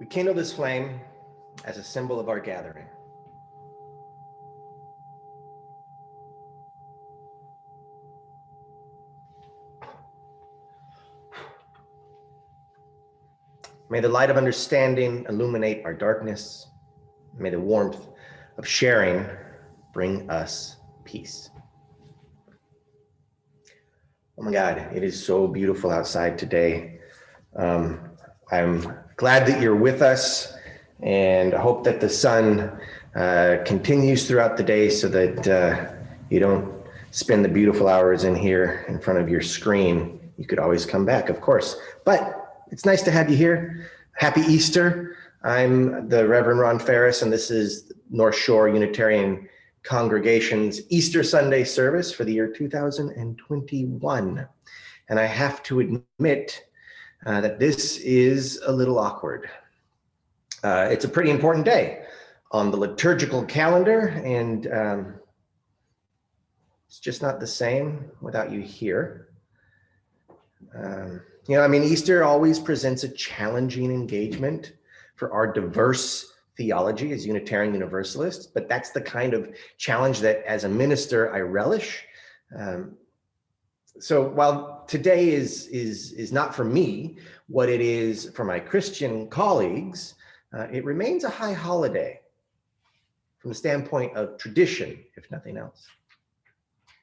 We kindle this flame as a symbol of our gathering. May the light of understanding illuminate our darkness. May the warmth of sharing bring us peace. Oh my God, it is so beautiful outside today. I'm glad that you're with us, and I hope that the sun continues throughout the day so that you don't spend the beautiful hours in here in front of your screen. You could always come back, of course, but it's nice to have you here. Happy Easter. I'm the Rev Ron Phares, and this is North Shore Unitarian Congregation's Easter Sunday service for the year 2021. And I have to admit that this is a little awkward. It's a pretty important day on the liturgical calendar, and it's just not the same without you here. Easter always presents a challenging engagement for our diverse theology as Unitarian Universalists, but that's the kind of challenge that as a minister I relish. So while today is not for me what it is for my Christian colleagues, it remains a high holiday from the standpoint of tradition, if nothing else.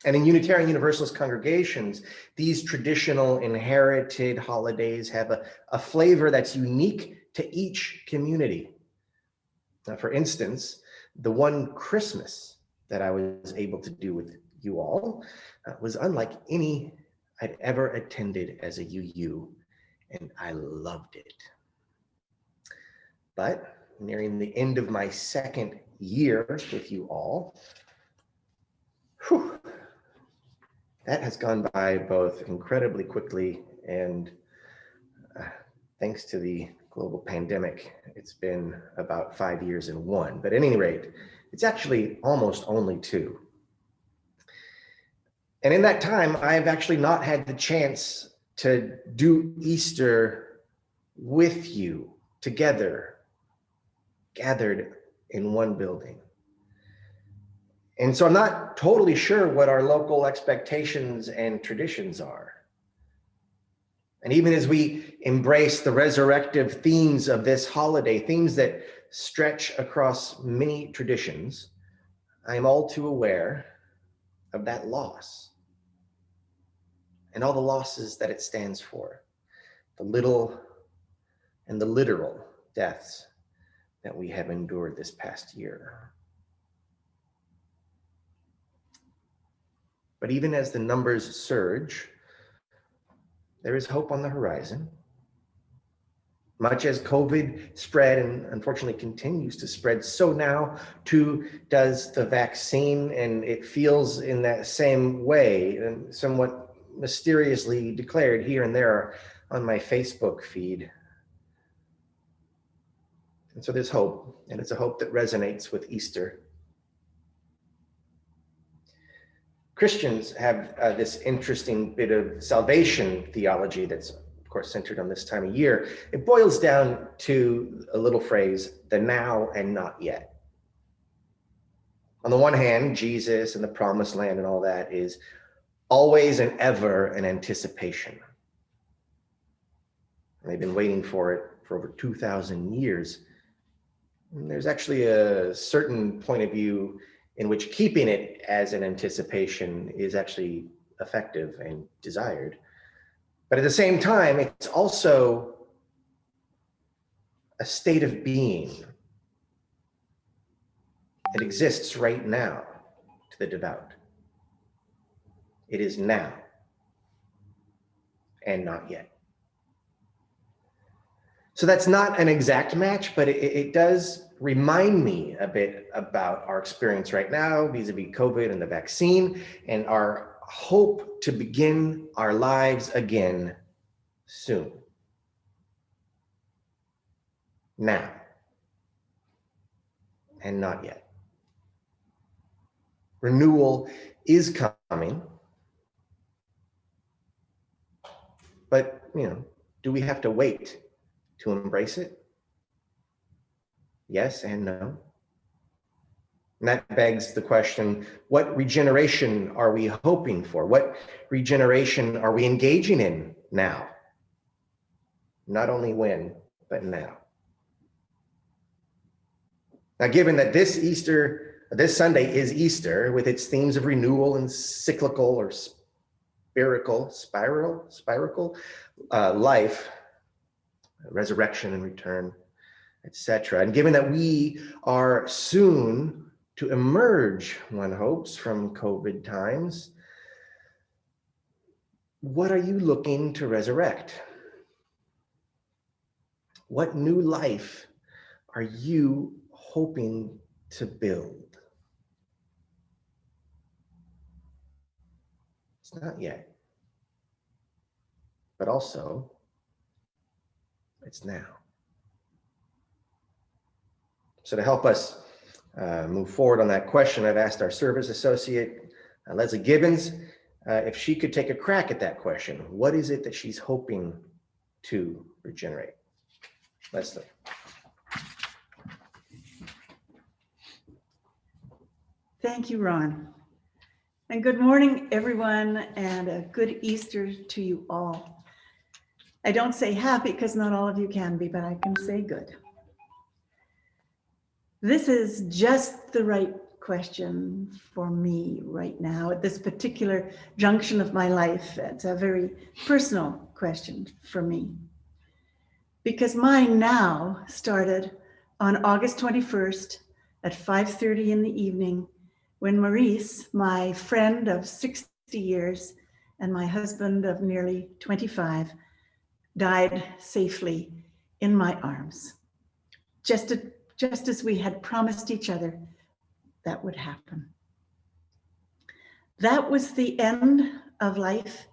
And in Unitarian Universalist congregations, these traditional inherited holidays have a flavor that's unique to each community. For instance, the one Christmas that I was able to do with you all was unlike any I'd ever attended as a UU, and I loved it. But nearing the end of my second year with you all, that has gone by both incredibly quickly and thanks to the global pandemic, it's been about 5 years in one. But at any rate, it's actually almost only 2. And in that time, I've actually not had the chance to do Easter with you together, gathered in one building. And so I'm not totally sure what our local expectations and traditions are. And even as we embrace the resurrective themes of this holiday, themes that stretch across many traditions, I am all too aware of that loss and all the losses that it stands for, the little and the literal deaths that we have endured this past year. But even as the numbers surge, there is hope on the horizon. Much as COVID spread and unfortunately continues to spread, so now too does the vaccine, and it feels in that same way, and somewhat mysteriously declared here and there on my Facebook feed. And so there's hope, and it's a hope that resonates with Easter. Christians have this interesting bit of salvation theology that's, of course, centered on this time of year. It boils down to a little phrase, the now and not yet. On the one hand, Jesus and the promised land and all that is always and ever an anticipation. And they've been waiting for it for over 2,000 years. And there's actually a certain point of view in which keeping it as an anticipation is actually effective and desired. But at the same time, it's also a state of being. It exists right now to the devout. It is now and not yet. So that's not an exact match, but it does remind me a bit about our experience right now vis-a-vis COVID and the vaccine, and our hope to begin our lives again soon. Now and not yet. Renewal is coming, but do we have to wait to embrace it? Yes and no. And that begs the question, what regeneration are we hoping for? What regeneration are we engaging in now? Not only when, but now. Now, given that this Sunday is Easter, with its themes of renewal and cyclical or spiritual life, resurrection and return, etc. And given that we are soon to emerge, one hopes, from COVID times, what are you looking to resurrect? What new life are you hoping to build? It's not yet, but also it's now. So to help us move forward on that question, I've asked our Service Associate, Leslie Gibbons, if she could take a crack at that question. What is it that she's hoping to regenerate? Leslie. Thank you, Ron. And good morning, everyone, and a good Easter to you all. I don't say happy because not all of you can be, but I can say good. This is just the right question for me right now at this particular junction of my life. It's a very personal question for me, because mine now started on August 21st at 5:30 in the evening, when Maurice, my friend of 60 years and my husband of nearly 25, died safely in my arms, just as we had promised each other that would happen. That was the end of life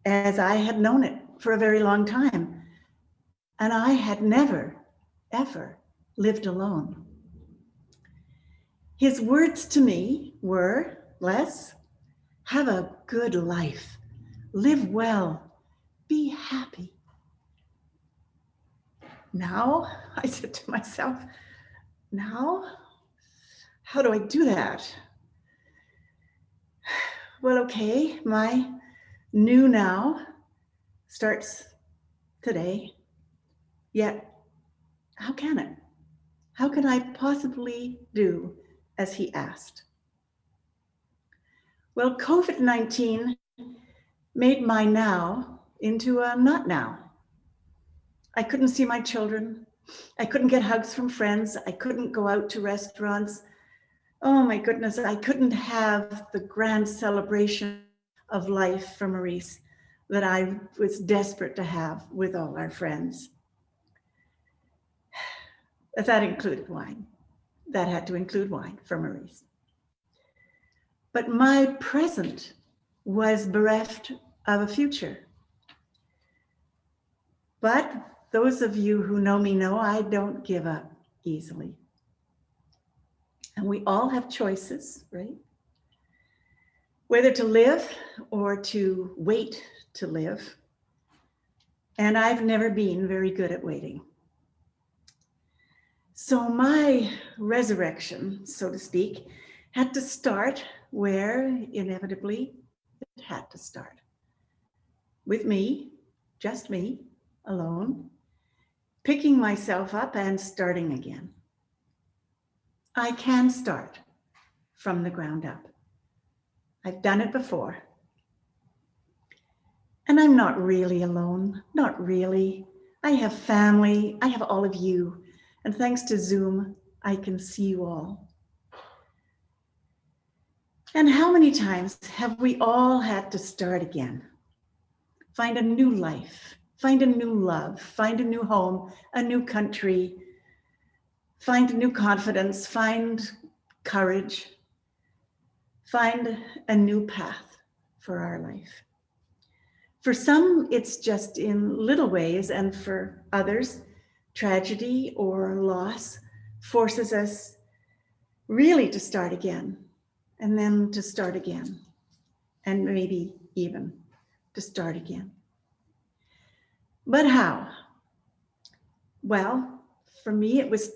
as I had known it for a very long time. And I had never, ever lived alone. His words to me were, Les, have a good life, live well, be happy. Now, I said to myself, now, how do I do that? Well, okay, my new now starts today, yet how can it? How can I possibly do as he asked? Well, COVID-19 made my now into a not now. I couldn't see my children. I couldn't get hugs from friends. I couldn't go out to restaurants. Oh my goodness, I couldn't have the grand celebration of life for Maurice that I was desperate to have with all our friends. That included wine. That had to include wine for Maurice. But my present was bereft of a future. But those of you who know me know I don't give up easily. And we all have choices, right? Whether to live or to wait to live. And I've never been very good at waiting. So my resurrection, so to speak, had to start where inevitably it had to start. With me, just me, alone, picking myself up and starting again. I can start from the ground up. I've done it before. And I'm not really alone, not really. I have family, I have all of you. And thanks to Zoom, I can see you all. And how many times have we all had to start again? Find a new life, find a new love, find a new home, a new country, find new confidence, find courage, find a new path for our life. For some, it's just in little ways, and for others, tragedy or loss forces us really to start again, and then to start again, and maybe even to start again. But how? Well, for me, it was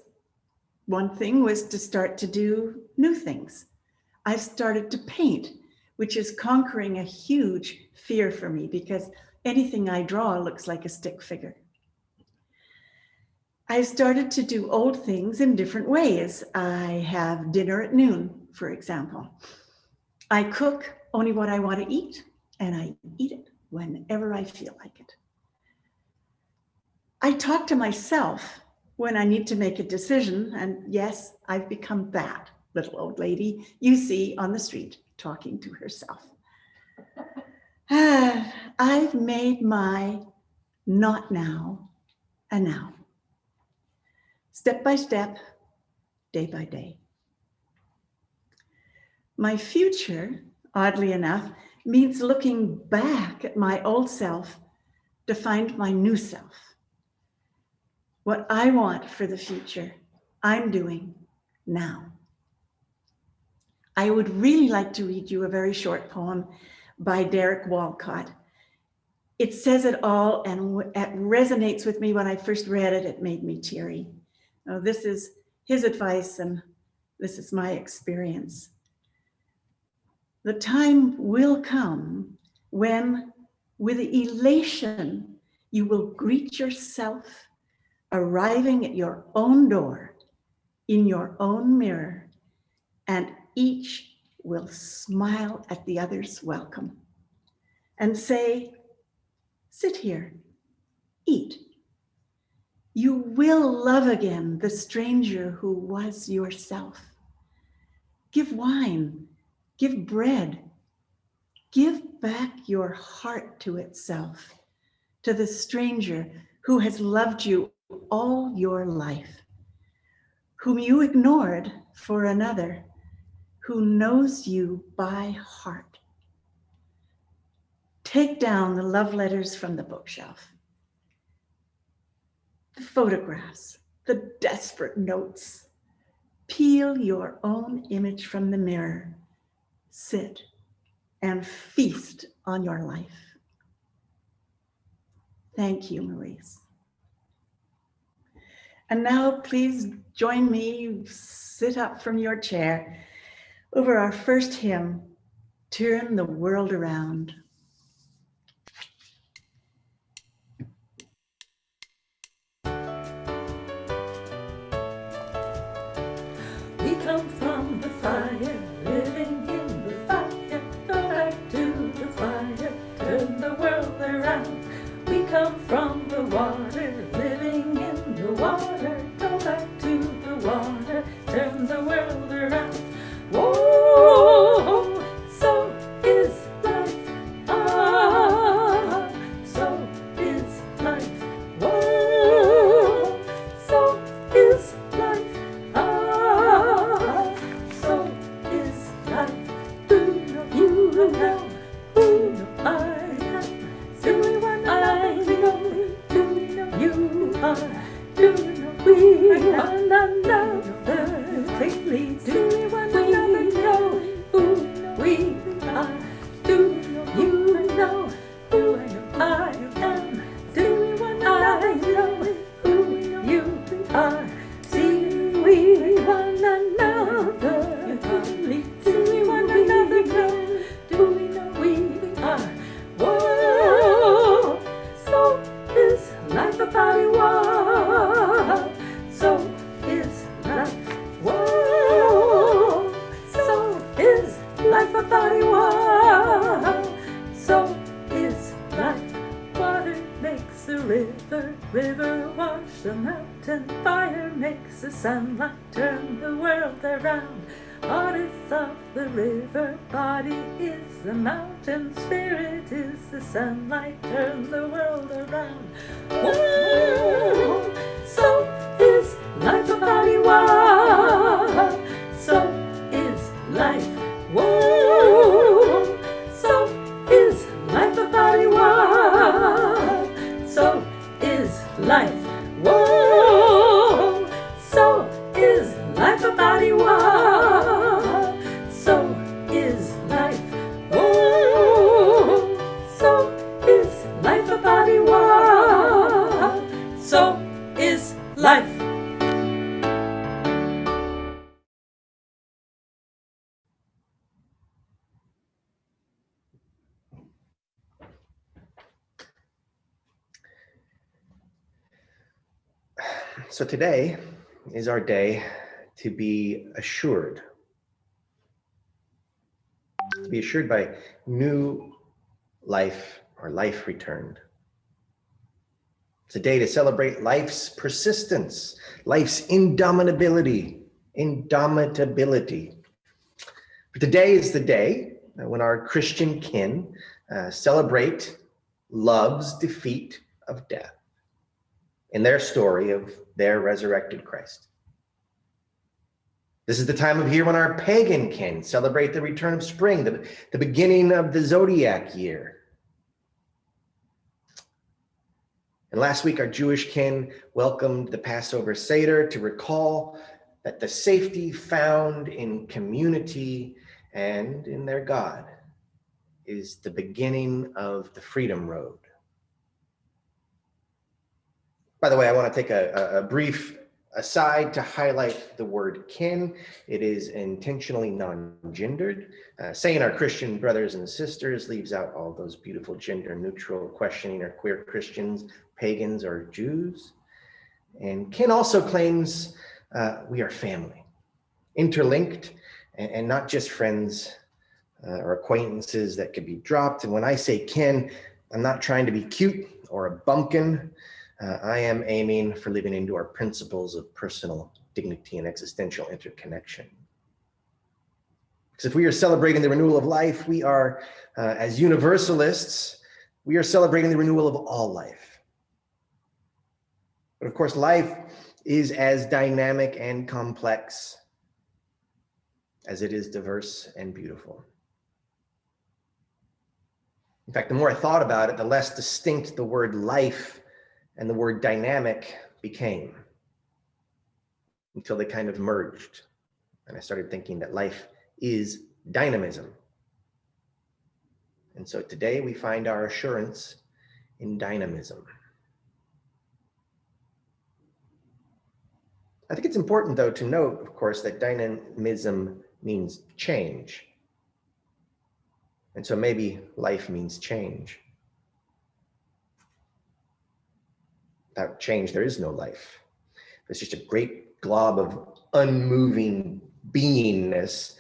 One thing was to start to do new things. I started to paint, which is conquering a huge fear for me because anything I draw looks like a stick figure. I started to do old things in different ways. I have dinner at noon, for example. I cook only what I want to eat, and I eat it whenever I feel like it. I talk to myself when I need to make a decision, and yes, I've become that little old lady you see on the street talking to herself. I've made my not now a now. Step by step, day by day. My future, oddly enough, means looking back at my old self to find my new self. What I want for the future, I'm doing now. I would really like to read you a very short poem by Derek Walcott. It says it all, and it resonates with me. When I first read it, it made me teary. Now, this is his advice, and this is my experience. The time will come when, with elation, you will greet yourself arriving at your own door, in your own mirror, and each will smile at the other's welcome and say, sit here, eat. You will love again the stranger who was yourself. Give wine, give bread, give back your heart to itself, to the stranger who has loved you all your life, whom you ignored for another, who knows you by heart. Take down the love letters from the bookshelf, the photographs, the desperate notes. Peel your own image from the mirror. Sit and feast on your life. Thank you, Maurice. And now please join me, sit up from your chair over our first hymn, Turn the World Around. We come from the fire, living in the fire, go back to the fire, turn the world around. We come from the water, living in the water, go back to the water, turn the world around. Whoa, so is life, ah, so is life. Whoa, so is life, ah, so is life. Do you know who I am? Do we want I know? Do we know you are? Do we know we one another? Lately, do we one another know who we are? Do you know who I am? Do we one another know who you are? See we one another? Do we one another know? Do we know we are? Whoa, so is life a body war. So is life. Whoa, so is life a body war. So is life. Water makes a river, river wash the mountain. Fire makes the sunlight turn the world around. Heart is of the river, body is the mountain, spirit is the sunlight, turn the world around. Whoa, so is life a body war. So is life. Whoa, so is life a body war. So is life. Whoa, so is life a body war. So is life. Whoa, so is life a body war. So So today is our day to be assured. To be assured by new life or life returned. It's a day to celebrate life's persistence, life's indomitability. But today is the day when our Christian kin celebrate love's defeat of death in their story of their resurrected Christ. This is the time of year when our pagan kin celebrate the return of spring, the beginning of the zodiac year. And last week, our Jewish kin welcomed the Passover Seder to recall that the safety found in community and in their God is the beginning of the Freedom Road. By the way, I want to take a brief aside to highlight the word kin. It is intentionally non-gendered. Saying our Christian brothers and sisters leaves out all those beautiful gender-neutral questioning or queer Christians, pagans, or Jews. And kin also claims we are family, interlinked, and not just friends or acquaintances that could be dropped. And when I say kin, I'm not trying to be cute or a bumpkin. I am aiming for living into our principles of personal dignity and existential interconnection. Because if we are celebrating the renewal of life, we are, as universalists, we are celebrating the renewal of all life. But of course, life is as dynamic and complex as it is diverse and beautiful. In fact, the more I thought about it, the less distinct the word life and the word dynamic became, until they kind of merged. And I started thinking that life is dynamism. And so today we find our assurance in dynamism. I think it's important, though, to note, of course, that dynamism means change. And so maybe life means change. Without change, there is no life. It's just a great glob of unmoving beingness,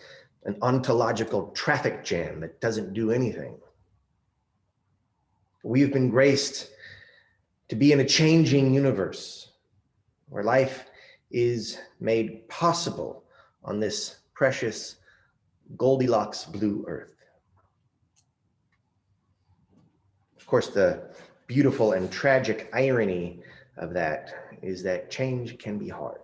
an ontological traffic jam that doesn't do anything. We've been graced to be in a changing universe where life is made possible on this precious Goldilocks blue earth. Of course, the beautiful and tragic irony of that is that change can be hard.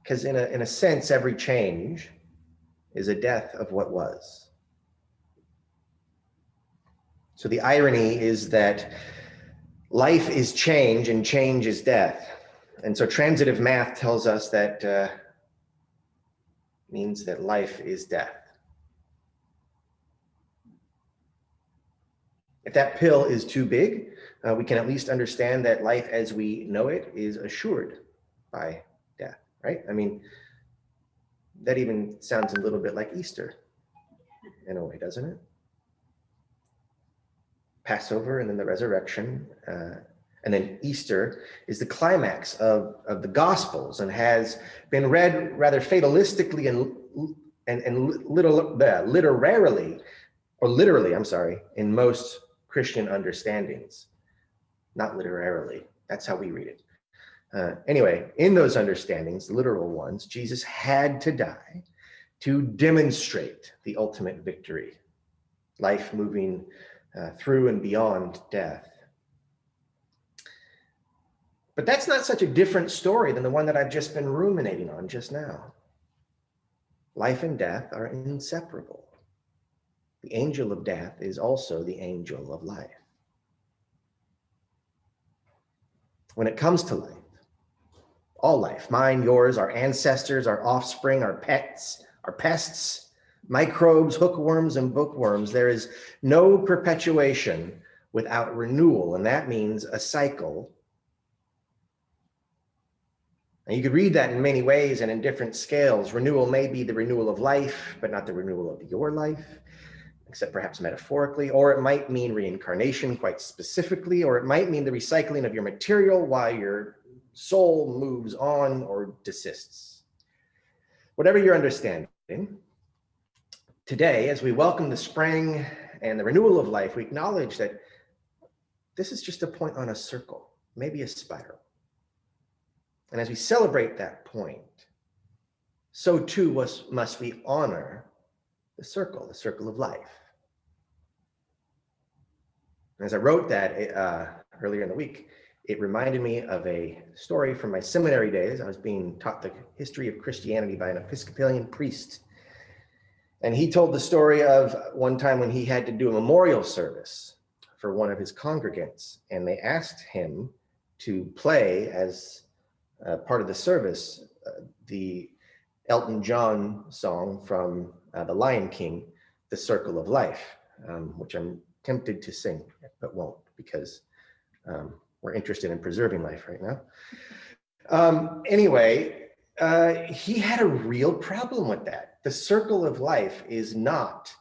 Because in a sense, every change is a death of what was. So the irony is that life is change and change is death. And so transitive math tells us that means that life is death. If that pill is too big, we can at least understand that life as we know it is assured by death, right? I mean, that even sounds a little bit like Easter in a way, doesn't it? Passover and then the resurrection, and then Easter is the climax of the Gospels and has been read rather fatalistically and literally, in most Christian understandings. Not literarily, that's how we read it. Anyway, in those understandings, the literal ones, Jesus had to die to demonstrate the ultimate victory, life moving through and beyond death. But that's not such a different story than the one that I've just been ruminating on just now. Life and death are inseparable. The angel of death is also the angel of life. When it comes to life, all life, mine, yours, our ancestors, our offspring, our pets, our pests, microbes, hookworms, and bookworms, there is no perpetuation without renewal, and that means a cycle. And you could read that in many ways and in different scales. Renewal may be the renewal of life, but not the renewal of your life. except perhaps metaphorically, or it might mean reincarnation quite specifically, or it might mean the recycling of your material while your soul moves on or desists. Whatever your understanding, today, as we welcome the spring and the renewal of life, we acknowledge that this is just a point on a circle, maybe a spiral. And as we celebrate that point, so too must we honor the circle of life. And as I wrote that earlier in the week, it reminded me of a story from my seminary days. I was being taught the history of Christianity by an Episcopalian priest. And he told the story of one time when he had to do a memorial service for one of his congregants. And they asked him to play as part of the service, the Elton John song from The Lion King, The Circle of Life, which I'm tempted to sing, but won't, because we're interested in preserving life right now. Anyway, he had a real problem with that. The circle of life is not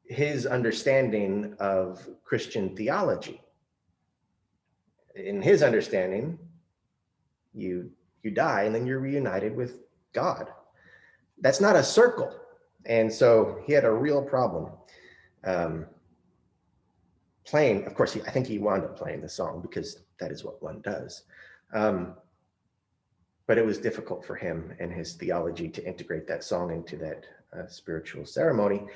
his understanding of Christian theology. In his understanding, you die and then you're reunited with God. That's not a circle. And so he had a real problem playing. Of course, I think he wound up playing the song because that is what one does. But it was difficult for him and his theology to integrate that song into that spiritual ceremony.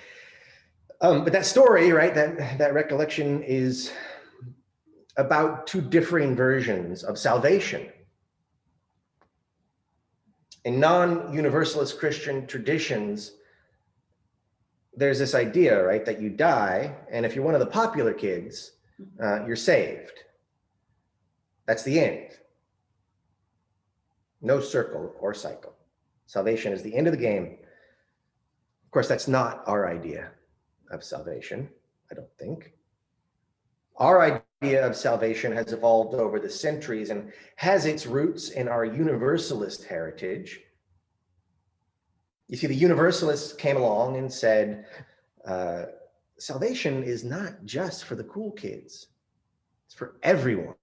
But that story, right, that recollection is about two differing versions of salvation. In non-universalist Christian traditions, there's this idea, right, that you die, and if you're one of the popular kids, you're saved. That's the end. No circle or cycle. Salvation is the end of the game. Of course, that's not our idea of salvation, I don't think. Our idea of salvation has evolved over the centuries and has its roots in our universalist heritage. You see, the universalists came along and said, salvation is not just for the cool kids, it's for everyone.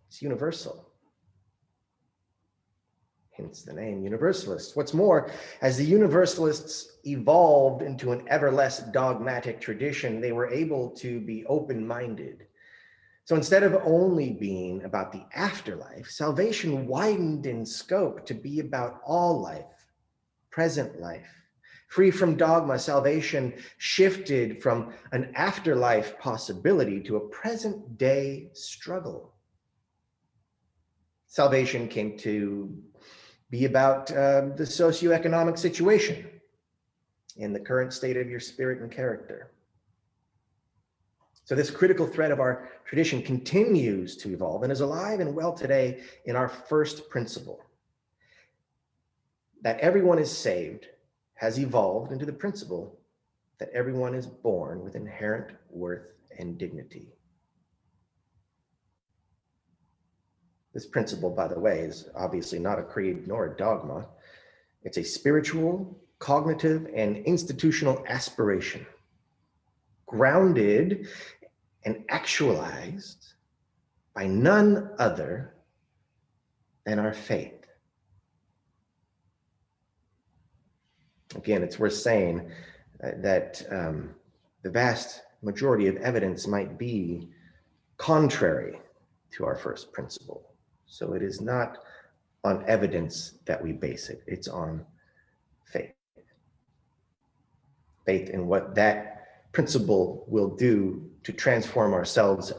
It's universal. Hence the name Universalists. What's more, as the Universalists evolved into an ever less dogmatic tradition, they were able to be open-minded. So instead of only being about the afterlife, salvation widened in scope to be about all life, present life. Free from dogma, salvation shifted from an afterlife possibility to a present-day struggle. Salvation came to be about the socioeconomic situation and the current state of your spirit and character. So this critical thread of our tradition continues to evolve and is alive and well today in our first principle. That everyone is saved has evolved into the principle that everyone is born with inherent worth and dignity. This principle, by the way, is obviously not a creed nor a dogma. It's a spiritual, cognitive, and institutional aspiration, grounded and actualized by none other than our faith. Again, it's worth saying that the vast majority of evidence might be contrary to our first principle. So it is not on evidence that we base it, it's on faith. Faith in what that principle will do to transform ourselves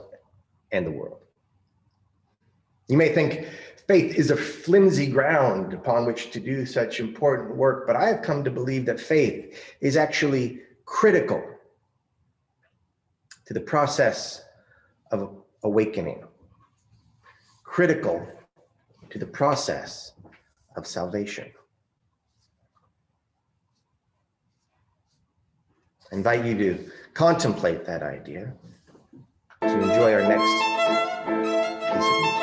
and the world. You may think faith is a flimsy ground upon which to do such important work, but I have come to believe that faith is actually critical to the process of awakening. Critical to the process of salvation. I invite you to contemplate that idea, to enjoy our next piece of music.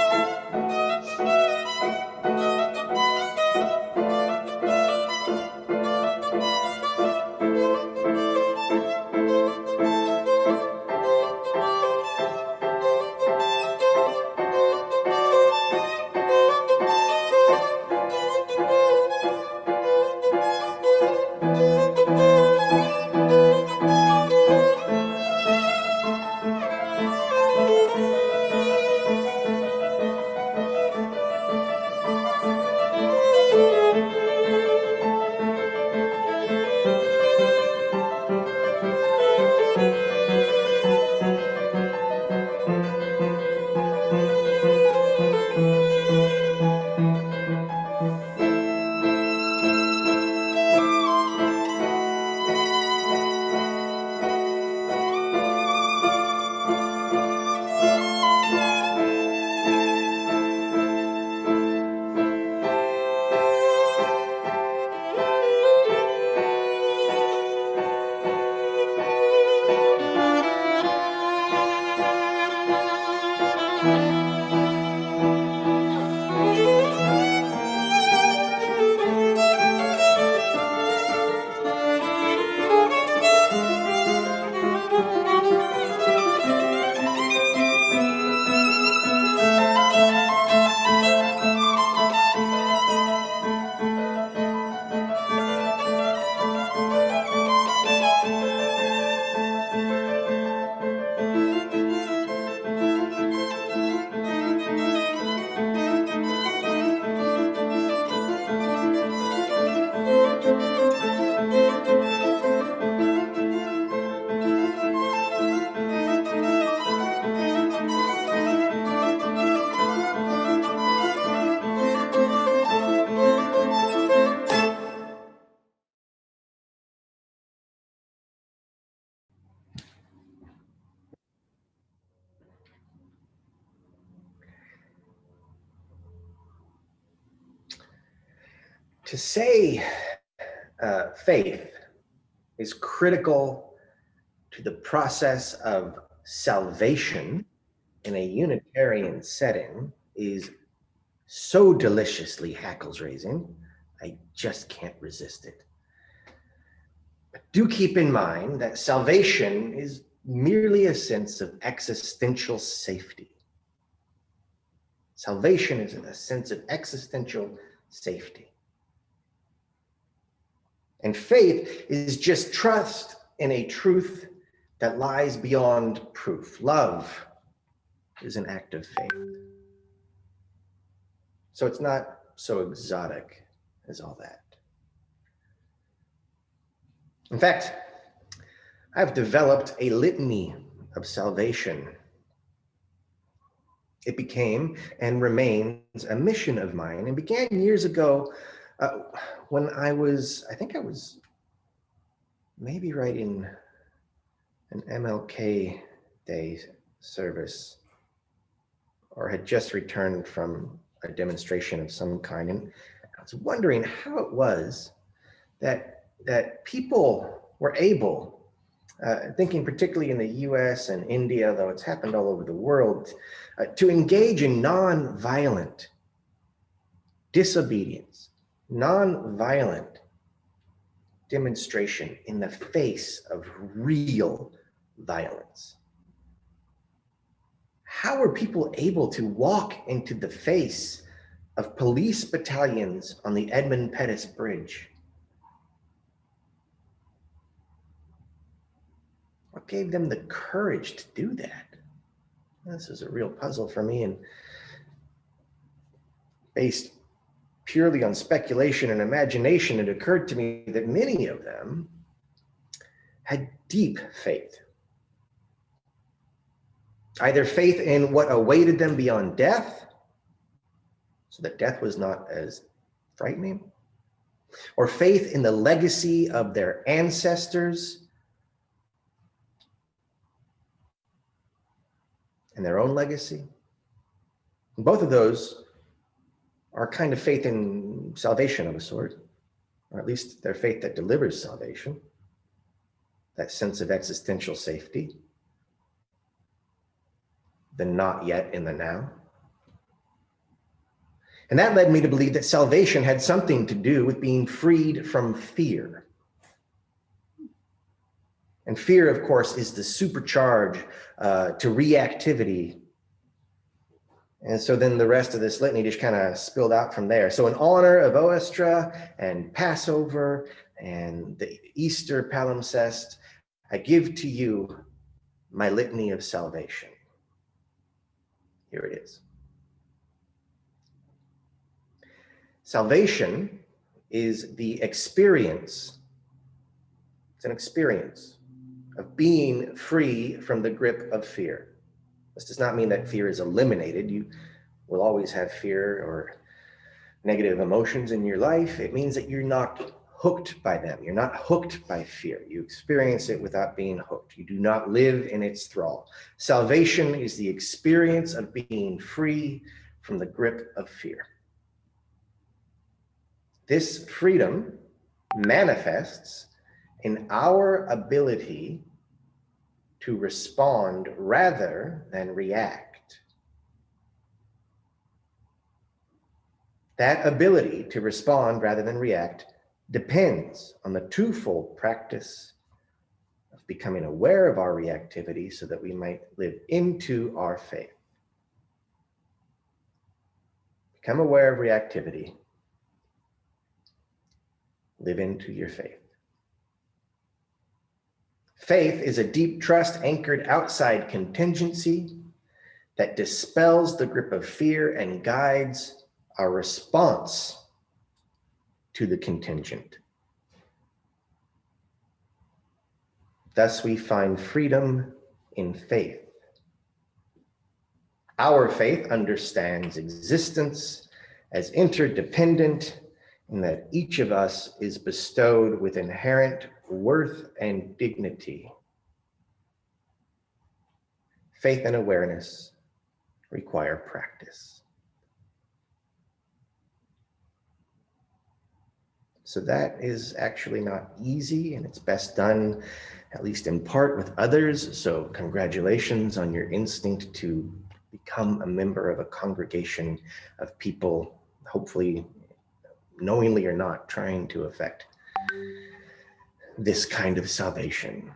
To say faith is critical to the process of salvation in a Unitarian setting is so deliciously hackles raising, I just can't resist it. But do keep in mind that salvation is merely a sense of existential safety. Salvation is a sense of existential safety. And faith is just trust in a truth that lies beyond proof. Love is an act of faith. So it's not so exotic as all that. In fact, I've developed a litany of salvation. It became and remains a mission of mine and began years ago when I think I was maybe writing an MLK Day service or had just returned from a demonstration of some kind. And I was wondering how it was that people were able, thinking particularly in the US and India, though it's happened all over the world, to engage in non-violent disobedience, non-violent demonstration in the face of real violence. How were people able to walk into the face of police battalions on the Edmund Pettus Bridge? What gave them the courage to do that? This is a real puzzle for me, and based purely on speculation and imagination, it occurred to me that many of them had deep faith. Either faith in what awaited them beyond death, so that death was not as frightening, or faith in the legacy of their ancestors and their own legacy. And both of those are kind of faith in salvation of a sort, or at least their faith that delivers salvation, that sense of existential safety, the not yet in the now. And that led me to believe that salvation had something to do with being freed from fear. And fear, of course, is the supercharge to reactivity. And so then the rest of this litany just kind of spilled out from there. So in honor of Oestra and Passover and the Easter palimpsest, I give to you my litany of salvation. Here it is. Salvation is the experience, it's an experience of being free from the grip of fear. This does not mean that fear is eliminated. You will always have fear or negative emotions in your life. It means that you're not hooked by them. You're not hooked by fear. You experience it without being hooked. You do not live in its thrall. Salvation is the experience of being free from the grip of fear. This freedom manifests in our ability to respond rather than react. That ability to respond rather than react depends on the twofold practice of becoming aware of our reactivity so that we might live into our faith. Become aware of reactivity. Live into your faith. Faith is a deep trust anchored outside contingency that dispels the grip of fear and guides our response to the contingent. Thus, we find freedom in faith. Our faith understands existence as interdependent in that each of us is bestowed with inherent worth and dignity. Faith and awareness require practice. So that is actually not easy, and it's best done, at least in part, with others. So congratulations on your instinct to become a member of a congregation of people, hopefully knowingly or not, trying to affect this kind of salvation.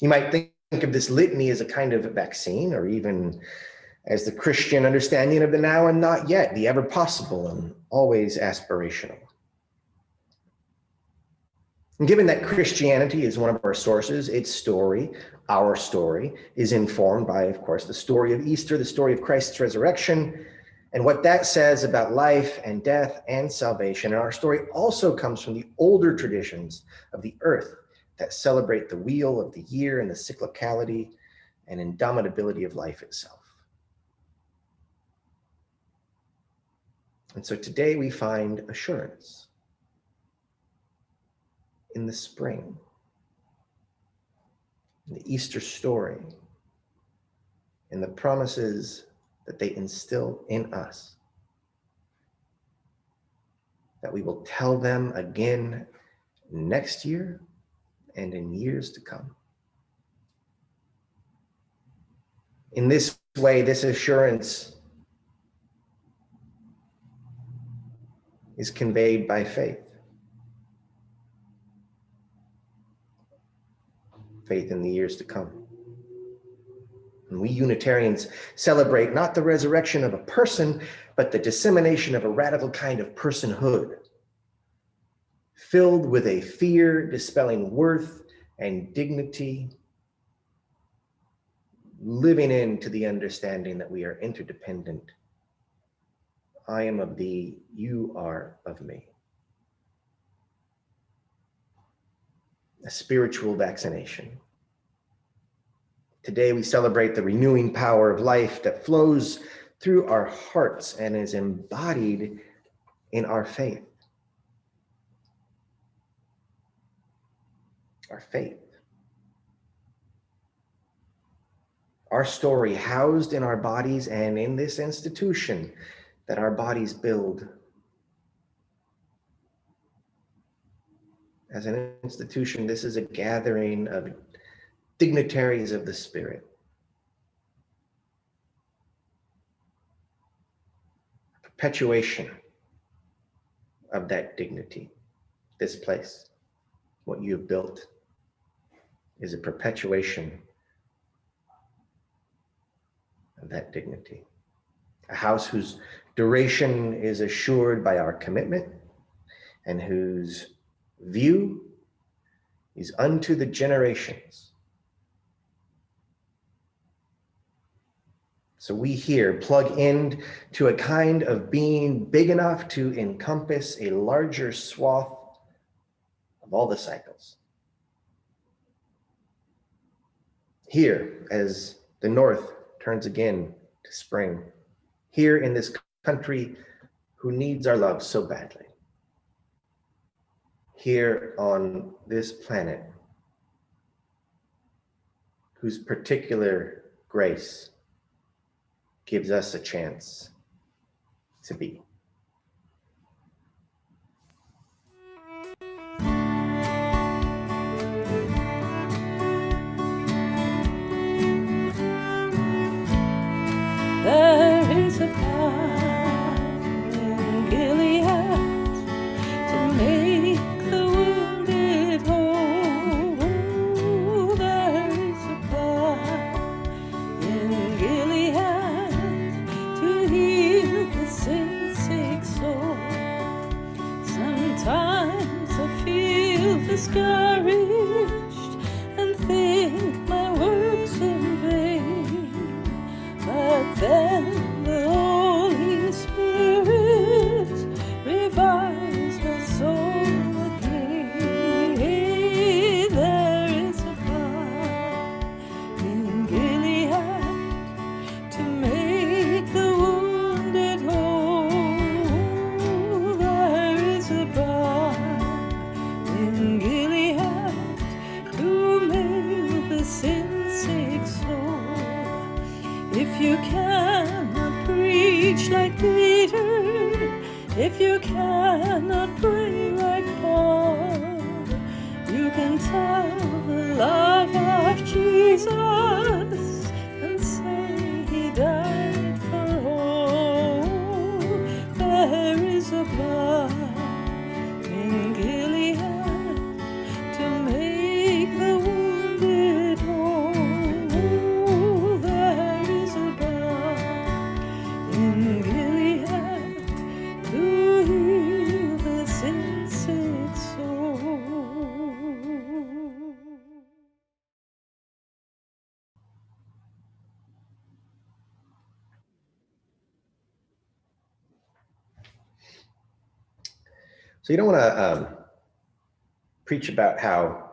You might think of this litany as a kind of vaccine, or even as the Christian understanding of the now and not yet, the ever possible and always aspirational. And given that Christianity is one of our sources, its story, our story, is informed by, of course, the story of Easter, the story of Christ's resurrection, and what that says about life and death and salvation. And our story also comes from the older traditions of the earth that celebrate the wheel of the year and the cyclicality and indomitability of life itself. And so today we find assurance in the spring, in the Easter story, in the promises that they instill in us, that we will tell them again next year and in years to come. In this way, this assurance is conveyed by faith. Faith in the years to come. And we Unitarians celebrate not the resurrection of a person, but the dissemination of a radical kind of personhood, filled with a fear-dispelling worth and dignity, living into the understanding that we are interdependent. I am of thee, you are of me. A spiritual vaccination. Today we celebrate the renewing power of life that flows through our hearts and is embodied in our faith. Our faith. Our story housed in our bodies and in this institution that our bodies build. As an institution, this is a gathering of dignitaries of the Spirit. Perpetuation of that dignity. This place, what you have built, is a perpetuation of that dignity. A house whose duration is assured by our commitment and whose view is unto the generations. So we here plug in to a kind of being big enough to encompass a larger swath of all the cycles. Here, as the north turns again to spring, here in this country who needs our love so badly, here on this planet whose particular grace gives us a chance to be. There is a path in Gilead to make the wounded whole. There is a path in Gilead to heal the saints If you cannot pray like Paul, you can tell the love of Jesus and say he died for all. There is a blood in Gilead to make the wounded whole. There is a blood in Gilead to heal the sin-sick soul. So you don't want to preach about how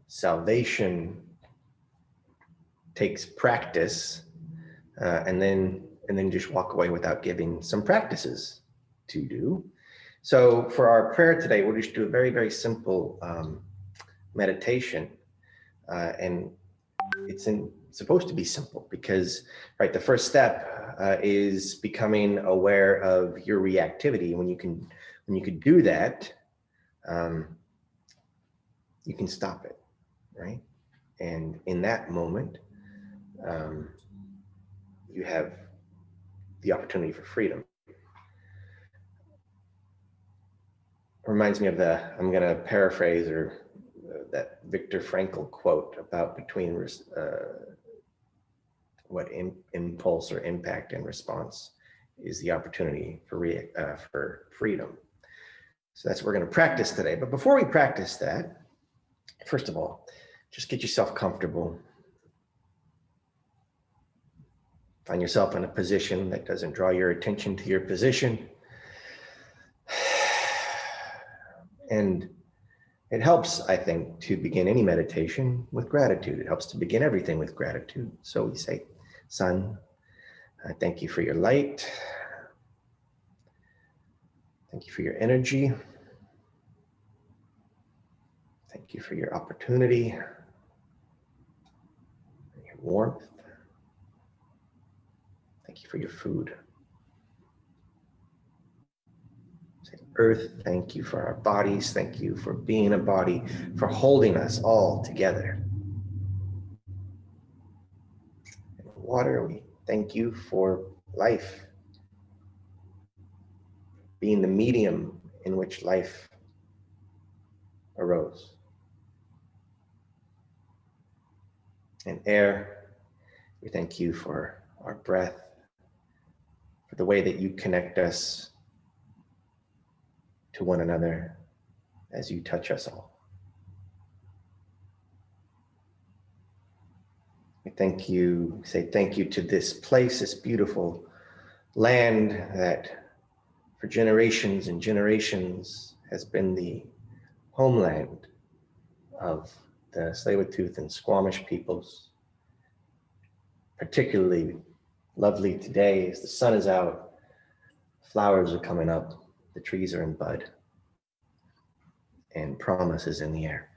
salvation takes practice, and then just walk away without giving some practices to do. So for our prayer today, we'll just do a very, very simple meditation, and it's supposed to be simple because, right, the first step is becoming aware of your reactivity. When you can do that, you can stop it, right? And in that moment, you have the opportunity for freedom. Reminds me of I'm going to paraphrase that Viktor Frankl quote about between what impulse or impact and response is the opportunity for freedom. So that's what we're going to practice today. But before we practice that, first of all, just get yourself comfortable. Find yourself in a position that doesn't draw your attention to your position. And it helps, I think, to begin any meditation with gratitude. It helps to begin everything with gratitude. So we say, Sun, thank you for your light. Thank you for your energy. Thank you for your opportunity, your warmth. Thank you for your food. Say, Earth, thank you for our bodies. Thank you for being a body, for holding us all together. And water, we thank you for life, being the medium in which life arose. And air, we thank you for our breath, for the way that you connect us to one another as you touch us all. We thank you, say thank you to this place, this beautiful land that for generations and generations has been the homeland of the Tsleil-Waututh and Squamish peoples. Particularly lovely today as the sun is out, flowers are coming up, the trees are in bud, and promise is in the air.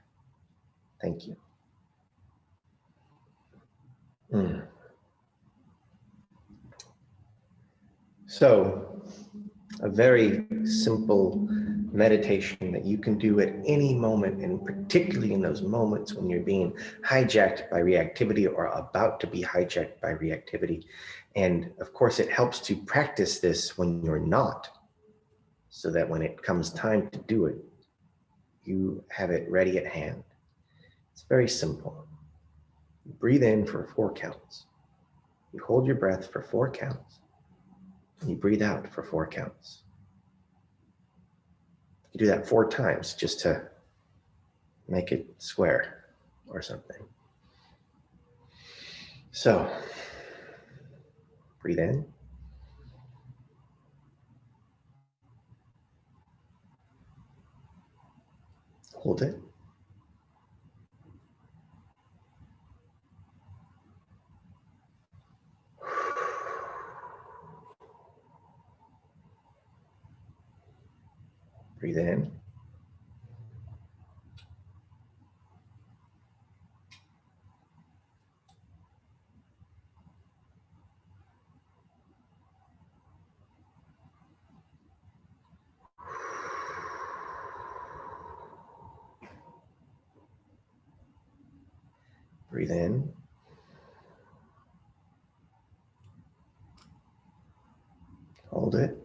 Thank you. So, a very simple meditation that you can do at any moment, and particularly in those moments when you're being hijacked by reactivity or about to be hijacked by reactivity. And of course, it helps to practice this when you're not, so that when it comes time to do it, you have it ready at hand. It's very simple. You breathe in for 4 counts. You hold your breath for 4 counts. And you breathe out for 4 counts. You do that 4 times just to make it square or something. So, breathe in. Hold it. Breathe in. Breathe in. Hold it.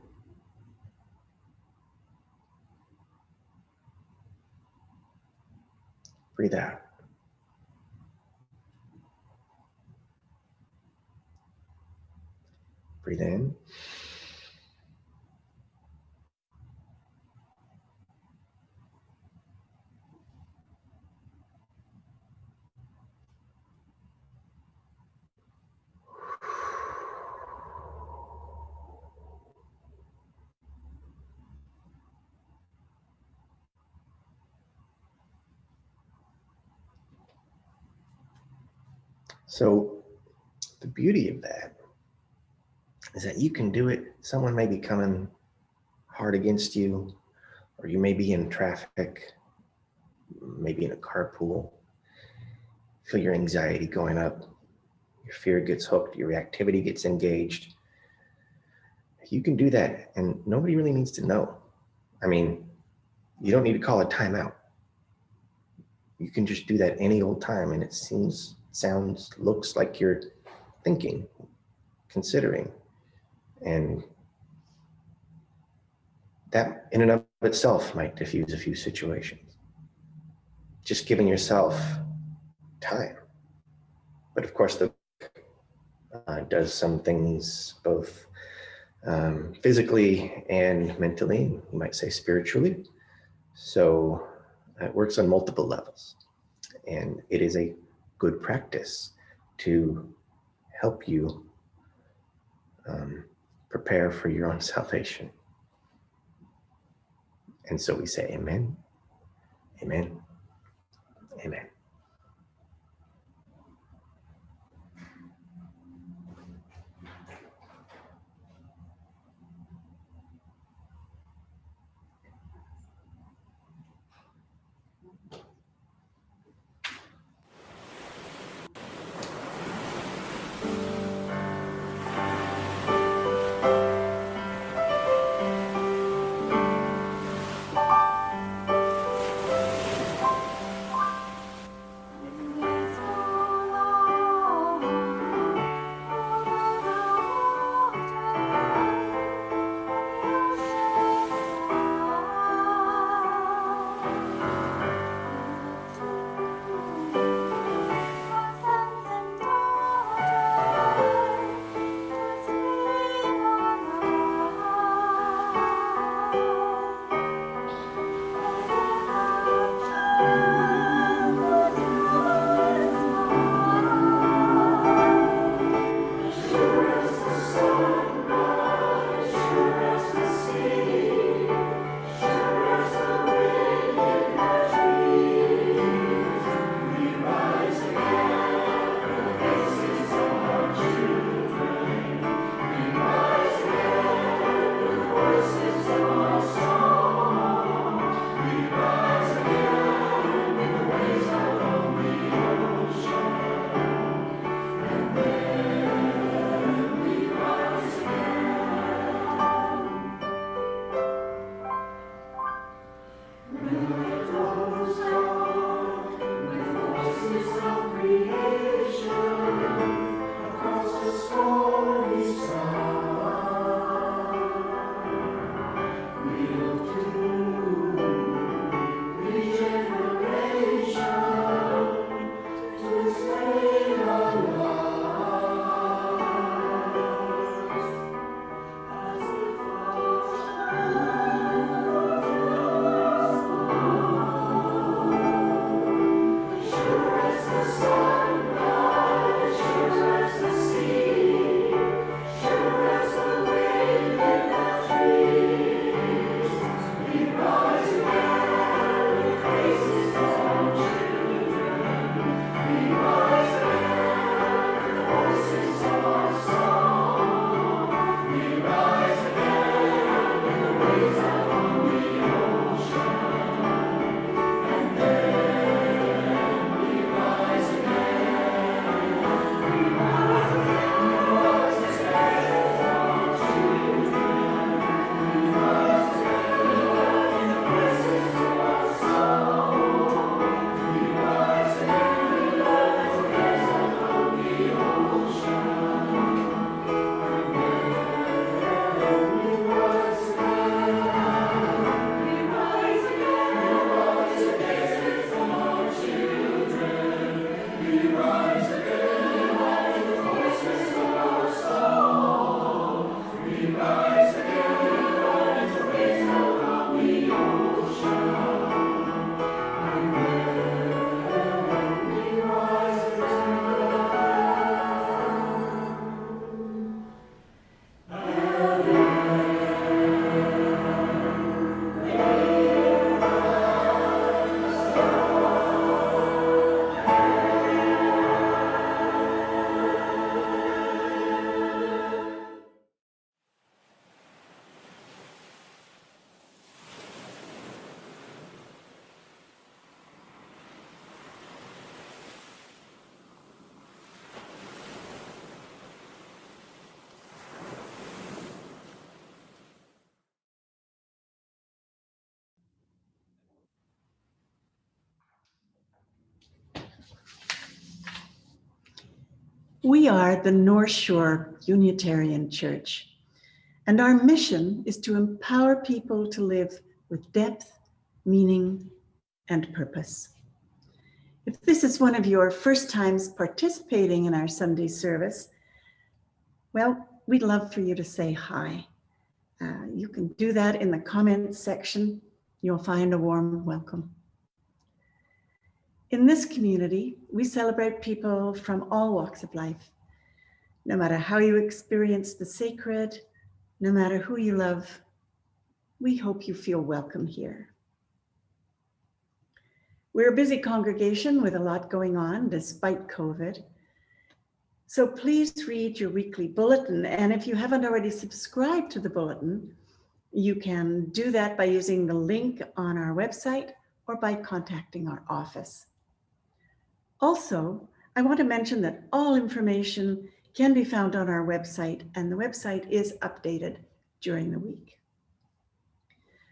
Breathe out. Breathe in. So the beauty of that is that you can do it. Someone may be coming hard against you, or you may be in traffic, maybe in a carpool. Feel your anxiety going up. Your fear gets hooked. Your reactivity gets engaged. You can do that, and nobody really needs to know. I mean, you don't need to call a timeout. You can just do that any old time, and it seems, sounds, looks like you're thinking, considering. And that in and of itself might diffuse a few situations. Just giving yourself time. But of course, the does some things both physically and mentally, you might say spiritually. So it works on multiple levels. And it is a good practice to help you prepare for your own salvation. And so we say amen, amen, amen. We are the North Shore Unitarian Church, and our mission is to empower people to live with depth, meaning, and purpose. If this is one of your first times participating in our Sunday service, well, we'd love for you to say hi. You can do that in the comments section. You'll find a warm welcome. In this community, we celebrate people from all walks of life. No matter how you experience the sacred, no matter who you love, we hope you feel welcome here. We're a busy congregation with a lot going on despite COVID. So please read your weekly bulletin. And if you haven't already subscribed to the bulletin, you can do that by using the link on our website or by contacting our office. Also, I want to mention that all information can be found on our website, and the website is updated during the week.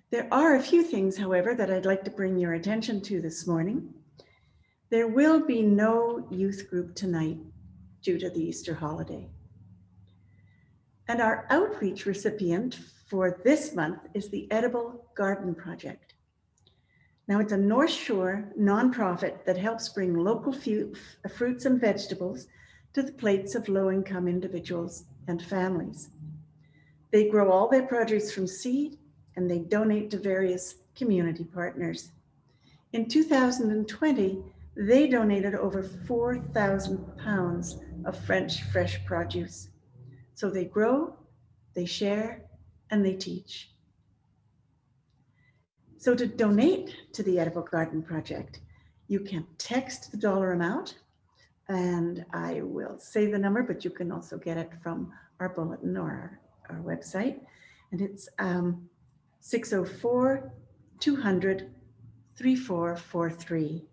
There are a few things, however, that I'd like to bring your attention to this morning. There will be no youth group tonight due to the Easter holiday. And our outreach recipient for this month is the Edible Garden Project. Now, it's a North Shore nonprofit that helps bring local fruits and vegetables to the plates of low-income individuals and families. They grow all their produce from seed, and they donate to various community partners. In 2020, they donated over 4,000 pounds of French fresh produce. So they grow, they share, and they teach. So to donate to the Edible Garden Project, you can text the dollar amount, and I will say the number, but you can also get it from our bulletin or our website. And it's 604-200-3443.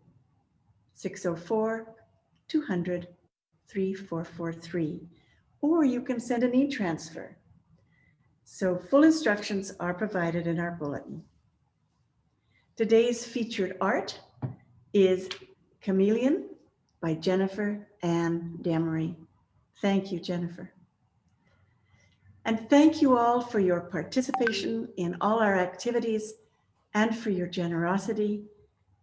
604-200-3443. Or you can send an e-transfer. So full instructions are provided in our bulletin. Today's featured art is Chameleon by Jennifer Ann Damery. Thank you, Jennifer. And thank you all for your participation in all our activities and for your generosity.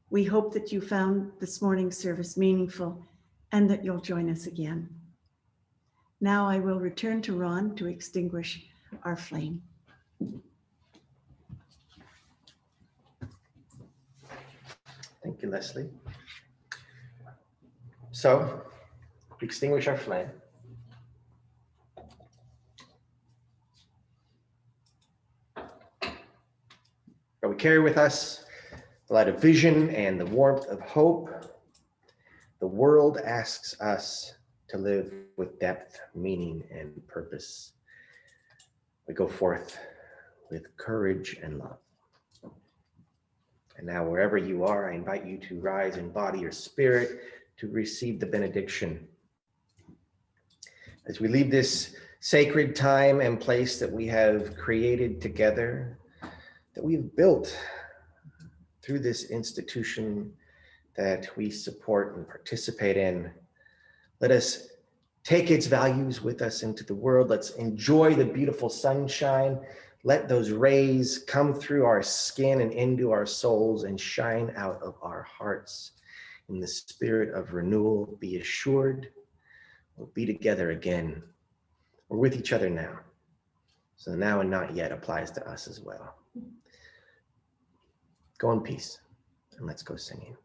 We hope that you found this morning's service meaningful and that you'll join us again. Now I will return to Ron to extinguish our flame. Thank you, Leslie. So, extinguish our flame. We carry with us the light of vision and the warmth of hope. The world asks us to live with depth, meaning, and purpose. We go forth with courage and love. And now, wherever you are, I invite you to rise in body or spirit to receive the benediction. As we leave this sacred time and place that we have created together, that we've built through this institution that we support and participate in, let us take its values with us into the world. Let's enjoy the beautiful sunshine. Let those rays come through our skin and into our souls and shine out of our hearts. In the spirit of renewal, be assured we'll be together again. We're with each other now. So now and not yet applies to us as well. Go in peace, and let's go singing.